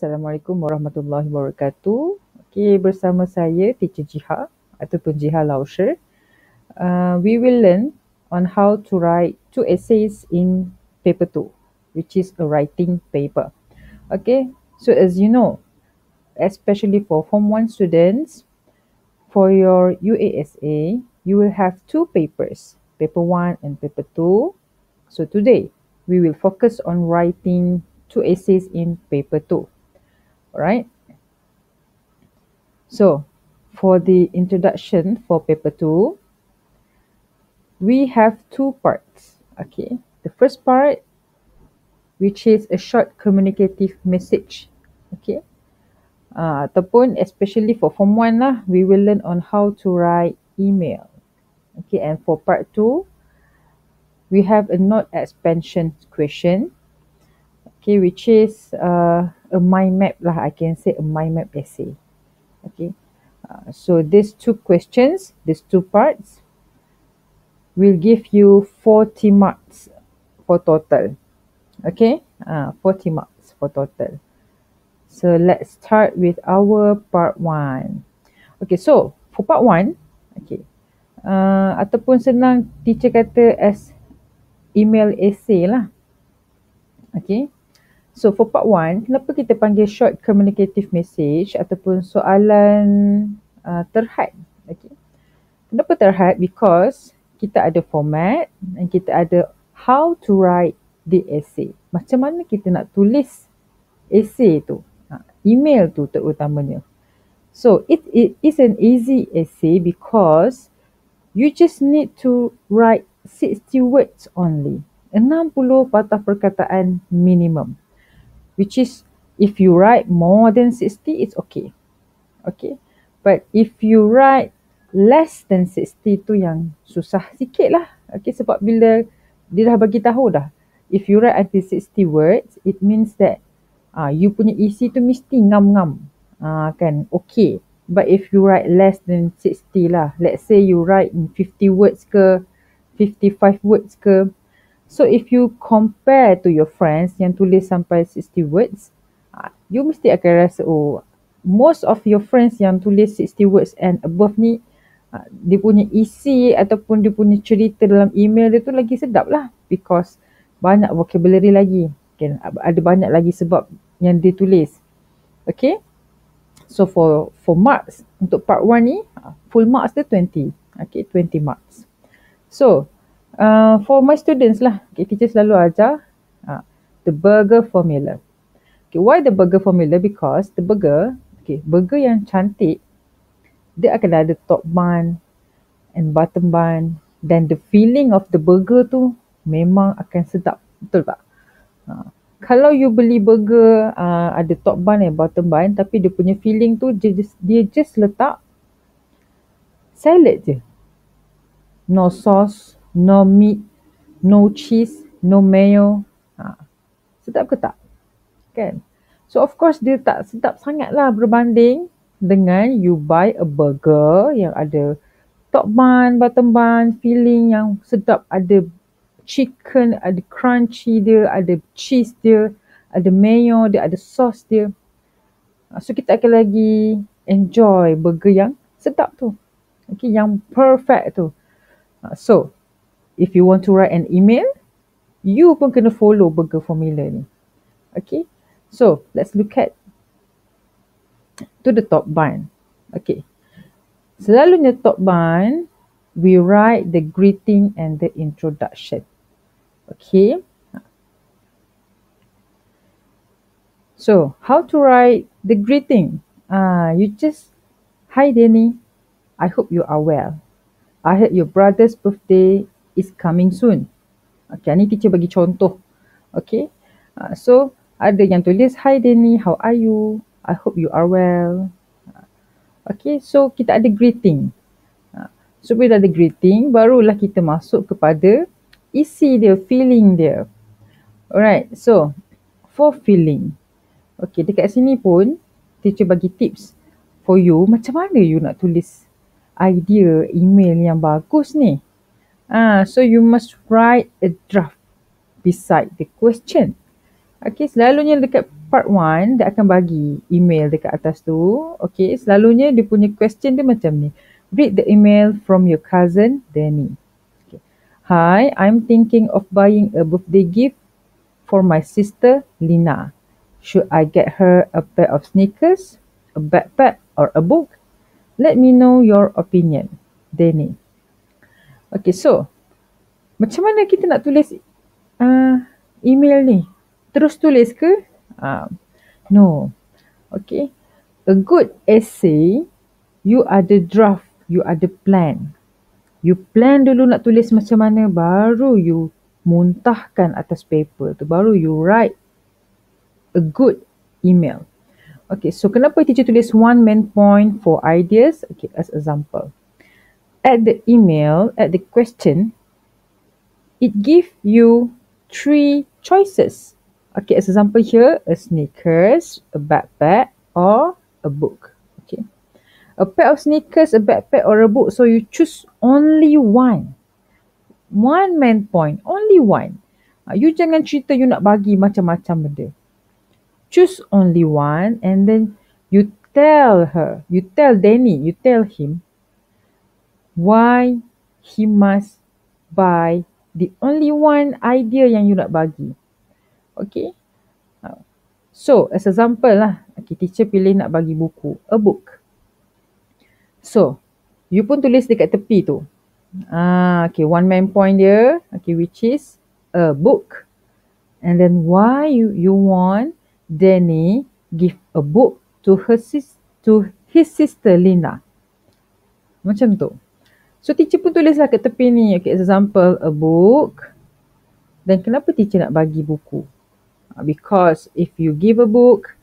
Assalamualaikum warahmatullahi wabarakatuh. Okay, bersama saya Teacher Jiha ataupun Jiha Lausher. We will learn on how to write 2 essays in paper 2, which is a writing paper. Okay, so as you know, especially for Form 1 students, for your UASA, you will have 2 papers, paper 1 and paper 2. So today, we will focus on writing 2 essays in paper 2. Alright. So for the introduction for paper 2, we have 2 parts. Okay. The first part, which is a short communicative message. Okay. Ataupun especially for Form 1 lah, we will learn on how to write email. Okay. And for part 2, we have a note expansion question. Okay, which is a mind map lah. I can say a mind map essay. Okay. So these 2 questions, these 2 parts, will give you 40 marks for total. Okay, 40 marks for total. So let's start with our part 1. Okay, so for part 1, okay, ataupun senang teacher kata as email essay lah. Okay, so for part 1, kenapa kita panggil short communicative message ataupun soalan terhad? Okay, kenapa terhad? Because kita ada format dan kita ada how to write the essay. Macam mana kita nak tulis essay tu, email tu terutamanya. So it is an easy essay because you just need to write 60 words only. 60 patah perkataan minimum. Which is, if you write more than 60, it's okay. Okay. But if you write less than 60 tu yang susah sikit lah. Okay, sebab bila dia dah bagi tahu dah, if you write until 60 words, it means that you punya isi tu mesti ngam-ngam. Kan, okay. But if you write less than 60 lah, let's say you write in 50 words ke, 55 words ke, so if you compare to your friends yang tulis sampai 60 words, you mesti akan rasa, oh, most of your friends yang tulis 60 words and above ni, dia punya isi ataupun dia punya cerita dalam email dia tu lagi sedap lah. Because banyak vocabulary lagi. Okay, ada banyak lagi sebab yang dia tulis. Okay. So for marks, untuk part 1 ni, full marks dia 20. Okay, 20 marks. So, for my students lah, okay, teacher selalu ajar the burger formula. Okay, why the burger formula? Because the burger, okay, burger yang cantik, dia akan ada top bun and bottom bun, dan the feeling of the burger tu memang akan sedap, betul tak? Kalau you beli burger ada top bun and bottom bun, tapi dia punya feeling tu dia just letak salad je, no sauce, no meat, no cheese, no mayo, sedap ke tak? Kan? So of course dia tak sedap sangat lah berbanding dengan you buy a burger yang ada top bun, bottom bun, filling yang sedap, ada chicken, ada crunchy dia, ada cheese dia, ada mayo dia, ada sauce dia. So kita akan lagi enjoy burger yang sedap tu. Okay, yang perfect tu. So if you want to write an email, you pun kena follow burger formula ni. Okay, so let's look at to the top bun. Okay, selalunya top bun, we write the greeting and the introduction. Okay, so how to write the greeting? You just, hi Danny, I hope you are well. I heard your brother's birthday is coming soon. Okay, ni teacher bagi contoh. Okay, so ada yang tulis, hi Danny, how are you? I hope you are well. Okay, so kita ada greeting. So bila ada greeting, barulah kita masuk kepada isi dia, feeling dia. Alright, so for feeling. Okay, dekat sini pun teacher bagi tips for you, macam mana you nak tulis idea email yang bagus ni. So you must write a draft beside the question. Okay, selalunya dekat part 1, dia akan bagi email dekat atas tu. Okay, selalunya dia punya question dia macam ni. Read the email from your cousin, Danny. Okay. Hi, I'm thinking of buying a birthday gift for my sister, Lina. Should I get her a pair of sneakers, a backpack, or a book? Let me know your opinion, Danny. Okay, so macam mana kita nak tulis email ni? Terus tulis ke? No. Okay. A good essay, you ada draft, you ada plan. You plan dulu nak tulis macam mana, baru you muntahkan atas paper tu, baru you write a good email. Okay, so kenapa teacher tulis one main point for ideas? Okay, as example. At the email, at the question, it gives you 3 choices. Okay, as example here, a sneakers, a backpack, or a book. Okay, a pair of sneakers, a backpack, or a book. So you choose only one. One main point, only one. You jangan cerita you nak bagi macam-macam benda. Choose only one, and then you tell her, you tell Danny, you tell him why he must buy the only one idea yang you nak bagi. Okay. So, as example lah. Okay, teacher pilih nak bagi buku. A book. So, you pun tulis dekat tepi tu. Okay, one main point dia. Okay, which is a book. And then why you want Danny give a book to his sister Lina. Macam tu. So, teacher pun tulislah kat tepi ni. Okay, as example, a book. Dan kenapa teacher nak bagi buku? Because if you give a book,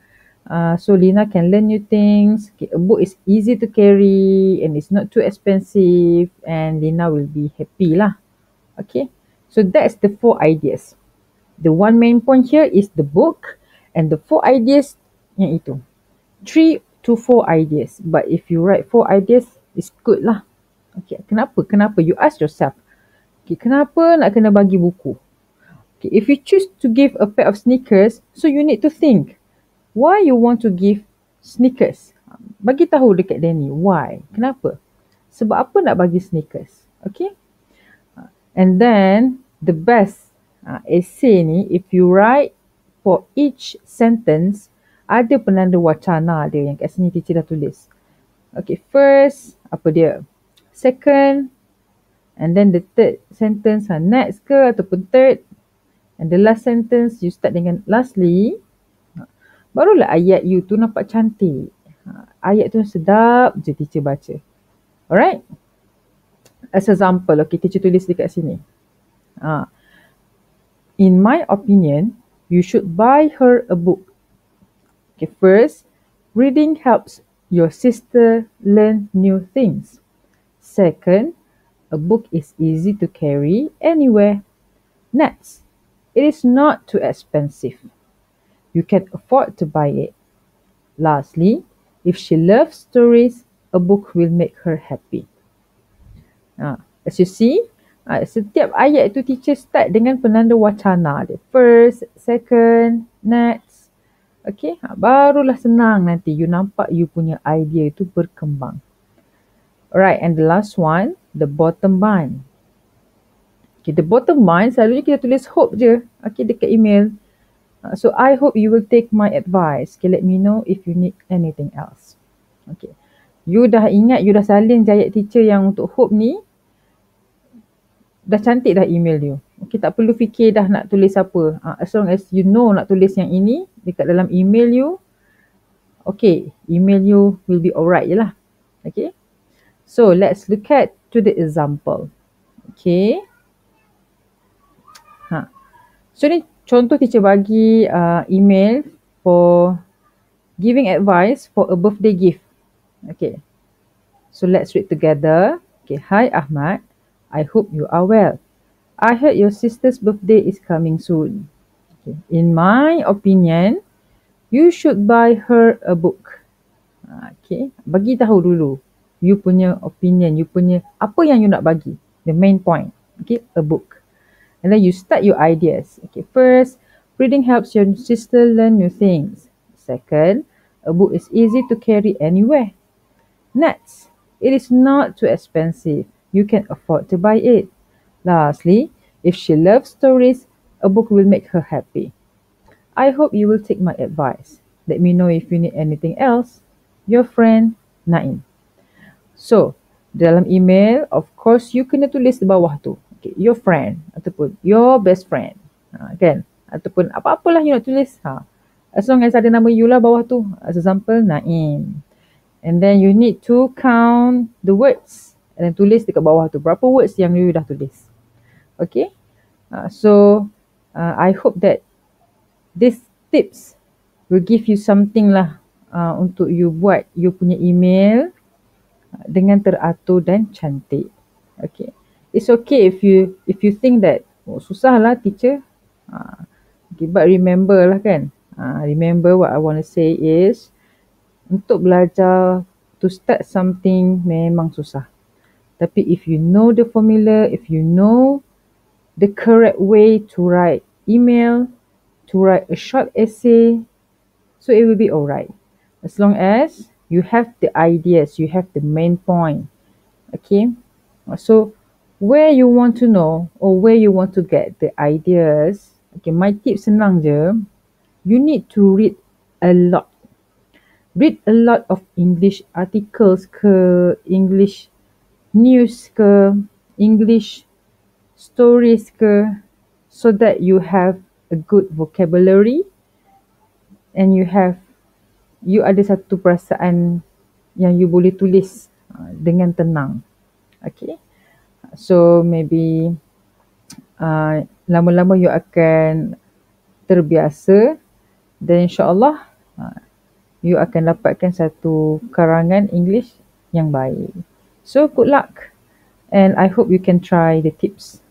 so Lina can learn new things. Okay, a book is easy to carry and it's not too expensive, and Lina will be happy lah. Okay, so that's the 4 ideas. The one main point here is the book, and the 4 ideas yang itu. 3 to 4 ideas. But if you write 4 ideas, it's good lah. Okay, kenapa? You ask yourself. Okay, kenapa nak kena bagi buku? Okay, if you choose to give a pair of sneakers, so you need to think why you want to give sneakers. Bagi tahu dekat Danny why, kenapa, sebab apa nak bagi sneakers. Okay, and then the best essay ni, if you write for each sentence, ada penanda wacana dia yang kat sini teacher dah tulis. Okay, first apa dia, second, and then the third sentence next ke ataupun third. And the last sentence, you start dengan lastly. Barulah ayat you tu nampak cantik. Ayat tu sedap je teacher baca. Alright? As example, okay, teacher tulis dekat sini. In my opinion, you should buy her a book. Okay, first, reading helps your sister learn new things. Second, a book is easy to carry anywhere. Next, it is not too expensive. You can afford to buy it. Lastly, if she loves stories, a book will make her happy. As you see, setiap ayat tu teacher start dengan penanda wacana dia. First, second, next. Okay, barulah senang nanti you nampak you punya idea itu berkembang. Alright, and the last one, the bottom line. Okay, the bottom line selalunya kita tulis hope je. Okay, dekat email. So I hope you will take my advice. Okay, let me know if you need anything else. Okay, you dah ingat, you dah salin je ayat teacher yang untuk hope ni. Dah cantik dah email you. Okay, tak perlu fikir dah nak tulis apa. As long as you know nak tulis yang ini dekat dalam email you. Okay, email you will be alright je lah. Okay, so let's look at to the example. Okay. So ni contoh teacher bagi email for giving advice for a birthday gift. Okay. So let's read together. Okay. Hi Ahmad. I hope you are well. I heard your sister's birthday is coming soon. Okay. In my opinion, you should buy her a book. Okay. Bagi tahu dulu. You punya opinion. You punya apa yang you nak bagi. The main point. Okay. A book. And then you start your ideas. Okay, first, Reading helps your sister learn new things. Second, a book is easy to carry anywhere. Next, it is not too expensive. You can afford to buy it. Lastly, if she loves stories, a book will make her happy. I hope you will take my advice. Let me know if you need anything else. Your friend, Naim. So, dalam email, of course, you kena tulis di bawah tu. Okay, your friend ataupun your best friend. Kan? Ataupun apa-apalah you nak tulis. As long as ada nama you lah bawah tu. As example, Naim. And then you need to count the words. And then tulis dekat bawah tu. Berapa words yang you dah tulis. Okay? So, I hope that these tips will give you something lah untuk you buat you punya email dengan teratur dan cantik. Okay. It's okay if you think that susah lah teacher. Okay, but remember lah kan. Remember what I want to say is untuk belajar to start something memang susah. Tapi if you know the formula, if you know the correct way to write email, to write a short essay, so it will be alright. As long as you have the ideas, you have the main point. Okay. So where you want to know or where you want to get the ideas, okay, my tips senang je. You need to read a lot. Read a lot of English articles ke, English news ke, English stories ke, so that you have a good vocabulary and you ada satu perasaan yang you boleh tulis dengan tenang. Okay. So maybe lama-lama you akan terbiasa dan insyaAllah you akan dapatkan satu karangan English yang baik. So good luck and I hope you can try the tips.